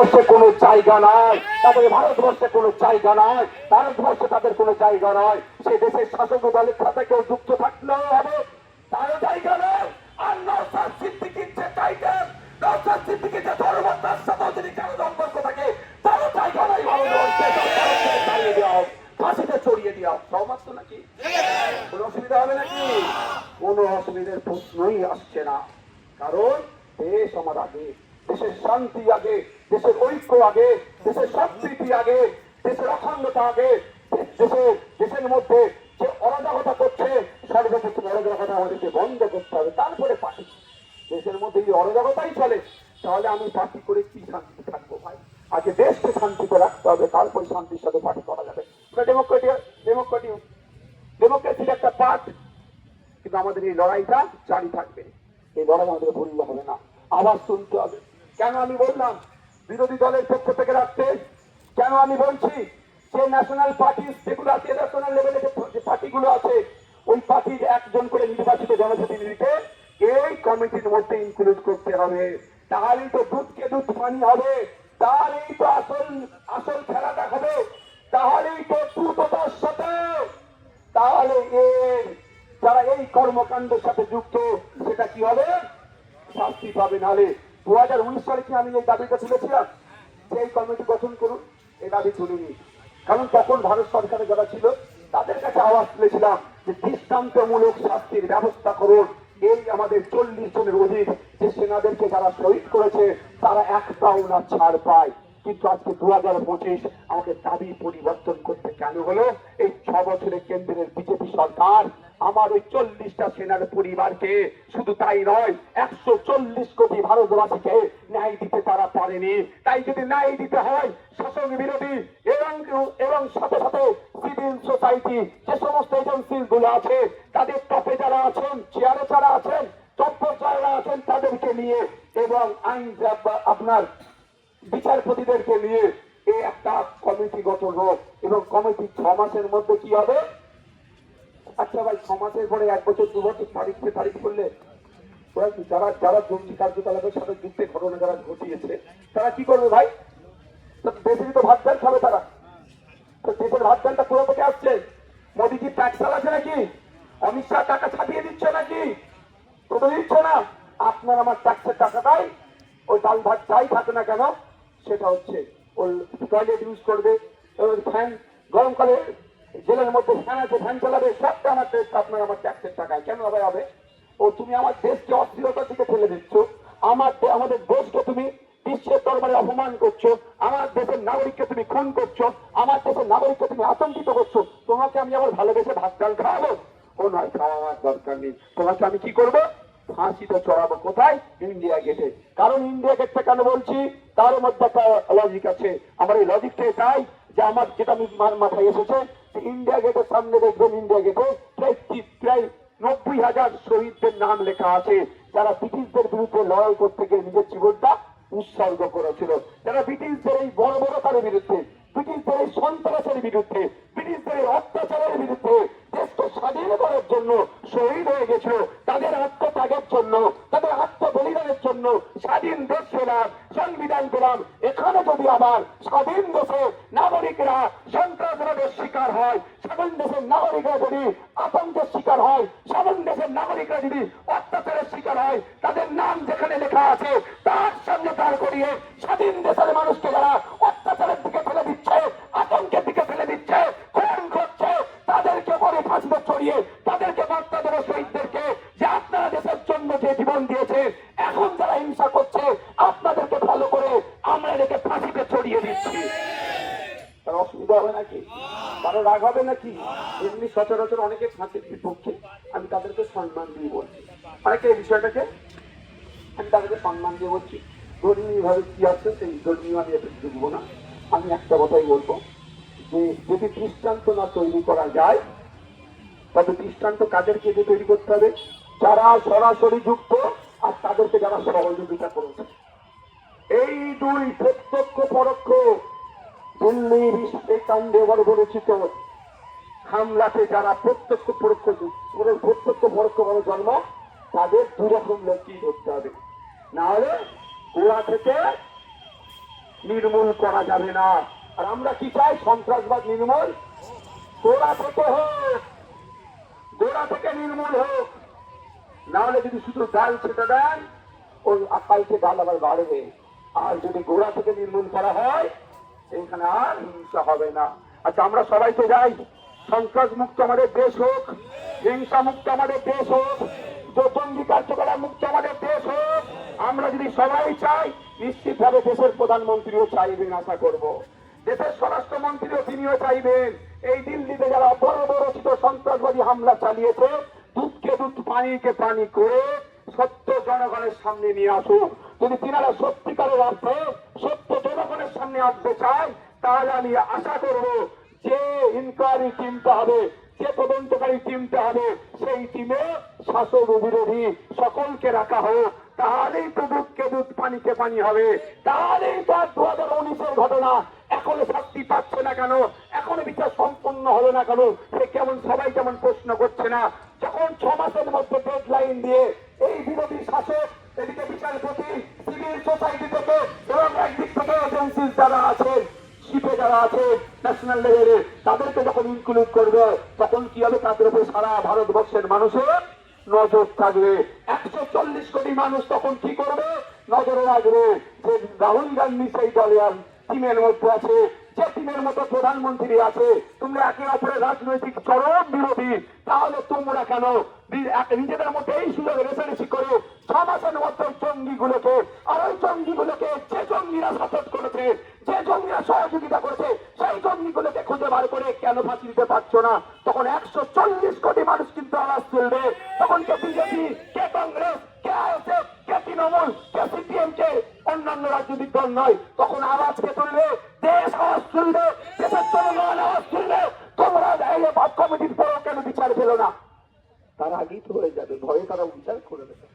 কোনো জায়গা নয়, তাদের ভারতবর্ষে কোনো জায়গা নয়, ভারতবর্ষে তাদের কোনো জায়গা নয়। সে দেশের শাসক দলের সাথে কেউ যুক্ত থাকলেও হবে, তারও জায়গা নয়। আর নওশাদ সিদ্দিকীর যে টাইটেল, নওশাদ সিদ্দিকীর যে ধর্ম, তার সাথেও যদি কারো সম্পর্ক থাকে, তারও জায়গা নয় ভারতবর্ষে। তাড়িয়ে দেওয়া হোক, ফাঁসিতে চড়িয়ে দেওয়া হোক। সহমত তো নাকি? কোনো অসুবিধা হবে নাকি? কোনো অসুবিধার প্রশ্নই আসছে না। কারণ দেশ আমার আগে, দেশের শান্তি আগে, দেশের ঐক্য আগে, দেশের সম্প্রীতি আগে, দেশের অখণ্ডতা আগে। দেশের মধ্যে যে অরাজকতা করছে, সর্বপ্রথম অরাজকতা আমাদেরকে বন্ধ করতে হবে, তারপরে পার্টি। দেশের মধ্যে যদি অরাজকতাই চলে, তাহলে আমি পার্টি করে কি শান্তিতে থাকবো ভাই? আগে দেশকে শান্তিতে রাখতে হবে, তারপরে শান্তির সাথে পার্টি করা যাবে। ডেমোক্রেসির একটা পার্ট, কিন্তু আমাদের এই লড়াইটা জারি থাকবে। এই লড়াই আমাদের ভুললে হবে না, আবার শুনতে হবে। কেন আমি বললাম বিরোধী দলের পক্ষ থেকে রাখতে? কেন আমি বলছি যে ন্যাশনাল পার্টি যেগুলো আছে, ন্যাশনাল লেভেলে যে পার্টিগুলো আছে, ওই পার্টির একজন করে নির্বাচিত জনপ্রতিনিধিকে এই কমিটির মধ্যে ইনক্লুড করতে হবে। তাহলেই তো দুধকে দুধ পানি হবে, তাহলেই তো আসল খেলাটা হবে, তাহলেই তো দ্রুততার সাথে, তাহলে যারা এই কর্মকাণ্ডের সাথে যুক্ত, সেটা কি হবে? শাস্তি পাবে। নাহলে 2019 সালে কি আমি এই দাবিটা তুলেছিলাম যে এই কমিটি গঠন করুন? এই দাবি তুলিনি। কারণ তখন ভারত সরকারে যারা ছিল, তাদের কাছে আওয়াজ তুলেছিলাম যে দৃষ্টান্তমূলক শাস্তির ব্যবস্থা করুন। এই আমাদের 40 জনের অধিক যে সেনাদেরকে যারা শহীদ করেছে, তারা একটাও না ছাড় পায়। কিন্তু আজকে 2025 আমাকে দাবি পরিবর্তন করতে কেন হলো? এই 6 বছরে কেন্দ্রের বিজেপি সরকার আমার ওই 40টা সেনার পরিবারকে, শুধু তাই নয়, 140 কোটি ভারতবাসীকে ন্যায় দিতে তারা পারেনি। তাই যদি ন্যায় দিতে হয়, শাসক বিরোধী এবং সাথে সাথে সিভিল সোসাইটি যে সমস্ত এজেন্সি গুলো আছে, তাদের টপে যারা আছেন, চেয়ারে যারা আছেন, টপ যারা আছেন, তাদেরকে নিয়ে এবং আইন আপনার বিচারপতিদেরকে নিয়ে এই একটা কমিটি গঠন হোক। এবং কমিটি 6 মাসের মধ্যে কি হবে? আচ্ছা ভাই, 6 মাসের পরে 1 বছর 2 বছর তারিখ করলে যারা যারা জঙ্গি কার্যকলাপের সাথে যুদ্ধে ঘটনা যারা ঘটিয়েছে, তারা কি করবে ভাই? দেশেরই তো ভাত ডাল খাবে তারা। তো দেশের ভাত ডালটা কোথা থেকে আসছে? মোদীজি ট্যাক্স চালাচ্ছে নাকি? অমিত শাহ টাকা ছাপিয়ে দিচ্ছে নাকি? তো দিচ্ছে না। আপনার আমার ট্যাক্সের টাকাটাই ওই ডাল ভাত যাই থাকে না কেন, সেটা হচ্ছে ওই টয়লেট ইউজ করবে, ফ্যান গরমকালে জেলের মধ্যে ফ্যান আছে, ফ্যান চালাবে, সবটা আমার আপনার আমার ট্যাক্সের টাকায়। কেন হবে? ও তুমি আমার দেশকে অস্থিরতার দিকে ফেলে দিচ্ছ, আমাদের দেশকে তুমি বিশ্বের দরবারে অপমান করছো, আমার দেশের নাগরিককে তুমি খুন করছো, আমার দেশের নাগরিককে তুমি আতঙ্কিত করছো। তোমাকে আমি আবার ভালোবেসে ভাত ডাল খাওয়াবো? ও নয়, খাওয়ার দরকার নেই। তোমাকে আমি কি করবো? ফাঁসিতে চড়াবো। কোথায়? ইন্ডিয়া গেটে। কারণ ইন্ডিয়া গেটটা কেন বলছি, তার মধ্যে একটা লজিক আছে। আমার এই লজিকটা এটাই যে আমার যেটা আমি মাথায় এসেছে, ইন্ডিয়া গেটের সামনে দেখবেন, ইন্ডিয়া গেটে প্রায় 90,000 শহীদদের নাম লেখা আছে, যারা ব্রিটিশদের বিরুদ্ধে লড়াই করতে গিয়ে নিজের জীবনটা উৎসর্গ করেছিল, যারা ব্রিটিশদের এই বর্বরতার বিরুদ্ধে, ব্রিটিশদের এই সন্ত্রাসের বিরুদ্ধে, ব্রিটিশদের এই অত্যাচারের বিরুদ্ধে দেশকে স্বাধীন করার জন্য শহীদ হয়ে গেছিল। তাদের আত্মত্যাগের জন্য, তাদের আত্মবলিদানের জন্য স্বাধীন দেশ পেলাম, সংবিধান পেলাম। এখানে যদি আবার স্বাধীন দেশে নাগরিকরা সন্ত্রাসবাদের শিকার হয়, স্বাধীন দেশের নাগরিকরা যদি আতঙ্কের শিকার হয়, স্বাধীন দেশের নাগরিকরা যদি অত্যাচারের শিকার হয়, তাদের নাম যেখানে লেখা আছে তার সঙ্গে দাঁড় করিয়ে স্বাধীন দেশের মানুষকে যারা অত্যাচারের দিকে ফেলে দিচ্ছে, আতঙ্কের দিকে ফেলে দিচ্ছে, খুন করছে, তাদেরকে পরে ফাঁসিতে চড়িয়ে তাদেরকে বার্তা দেবো শহীদদেরকে যে আপনারা দেশের জন্য যে জীবন দিয়েছে, এখন যারা হিংসা করছে আপনাদেরকে ফলো করে আমরা এদেরকে ফাঁসিতে চড়িয়ে দিচ্ছি। তার অসুবিধা হবে নাকি? কারো রাগ হবে নাকি? এমনি সচরাচর অনেকে ফাঁসির বিপক্ষে, আমি তাদেরকে সম্মান দিয়ে বলছি। অনেকে এই বিষয়টাকে আমি তাদেরকে সম্মান দিয়ে বলছি। ধর্মীয় ভাবে কি আছে সেই ধর্মীয় আমি এতে ঢুকবো না। আমি একটা কথাই বলবো যে যদি দৃষ্টান্ত না তৈরি করা যায়, তবে দৃষ্টান্ত কাদেরকে দিয়ে তৈরি করতে হবে? যারা সরাসরি যুক্ত আর তাদেরকে যারা সহযোগিতা করেছে। এই দুই প্রত্যক্ষ পরোক্ষ দিল্লি এই কাণ্ডে পরিচিত হামলাতে যারা প্রত্যক্ষ পরোক্ষ ভাবে জন্ম, তাদের 2 রকম লোকই ধরতে হবে। না হলে গোড়া থেকে নির্মূল করা যাবে না। আর আমরা কি চাই? সন্ত্রাসবাদ নির্মূল গোড়া থেকে হোক, গোড়া থেকে নির্মূল হোক। নাহলে যদি শুধু ডাল ছেটে দেন, ওই আকালকে ডাল আবার বাড়বে। আর যদি গোড়া থেকে নির্মূল করা হয়, এখানে আর হিংসা হবে না। আচ্ছা, আমরা সবাই তো যাই সন্ত্রাস মুক্ত আমাদের দেশ হোক, হিংসা মুক্ত আমাদের দেশ হোক, জঙ্গি কার্যকলাপ মুক্ত আমাদের দেশ হোক। আমরা যদি সবাই চাই, নিশ্চিতভাবে দেশের প্রধানমন্ত্রীও চাইবেন, আশা করব। দেশের স্বরাষ্ট্রমন্ত্রীও তিনিও চাইবেন। এই দিল্লিতে যারা বড় বড় সন্ত্রাসবাদী হামলা চালিয়েছে, দুধকে দুধ পানিকে পানি করে সত্য জনগণের সামনে নিয়ে আসুক। যদি তিনারা সত্যিকারের অর্থে সত্য জনগণের সামনে আসতে চায়, তাহলে আমি আশা করব যে ইনকোয়ারি টিমটা হবে, যে তদন্তকারী টিমটা হবে, সেই টিমে শাসক ও বিরোধী সকলকে রাখা হোক। তাহলেই তো দুধকে দুধ পানিকে পানি হবে। তাহলেই তো 2019-এর ঘটনা এখনো শাস্তি পাচ্ছে না কেন, এখনো বিচার সম্পন্ন হলো না কেন, সে কেমন সবাই কেমন প্রশ্ন করছে না। যখন 6 মাসের মধ্যে ডেডলাইন দিয়ে এই বিরোধী শাসক, এদিকে বিচারপতি, সিভিল সোসাইটি থেকে এবং একদিক থেকে এজেন্সি যারা আছে, শিপে যারা আছে ন্যাশনাল লেভেলে, তাদেরকে যখন ইনক্লুড করবে, তখন কি হবে? তাদের উপরে সারা ভারতবর্ষের মানুষের নজর থাকবে। 140 কোটি মানুষ তখন কি করবে? নজরে রাখবে যে রাহুল গান্ধী সেই দলের টিমের মধ্যে আছে, যে টিমের মতো প্রধানমন্ত্রী আছে। তোমরা একে অপরের রাজনৈতিক চরম বিরোধী, তাহলে তোমরা কেন নিজেদের মধ্যে এই সুযোগে রেসারেসি করে 6 মাসের মধ্যে জঙ্গিগুলোকে, আর ওই জঙ্গিগুলোকে যে জঙ্গিরা সাপোর্ট করেছে, যে জঙ্গিরা সহযোগিতা করেছে, সেই জঙ্গিগুলোকে খুঁজে বার করে কেন ফাঁসি দিতে পারছো না? তখন 140 কোটি মানুষ কিন্তু আওয়াজ তুলবে। তখন কে বিজেপি, কে কংগ্রেস, কে আইএসএফ, কে তৃণমূল, কে সিপিএম, কে অন্যান্য রাজনৈতিক দল নয়, তখন আওয়াজ কে তুলবে? দেশ আওয়াজ তুলবে, দেশের জনগণ আওয়াজ তুলবে। তোমরা এই কমিটির পরেও কেন বিচার পেল না? তার আগেই তো হয়ে যাবে, ভয়ে তারা বিচার করে দেবে।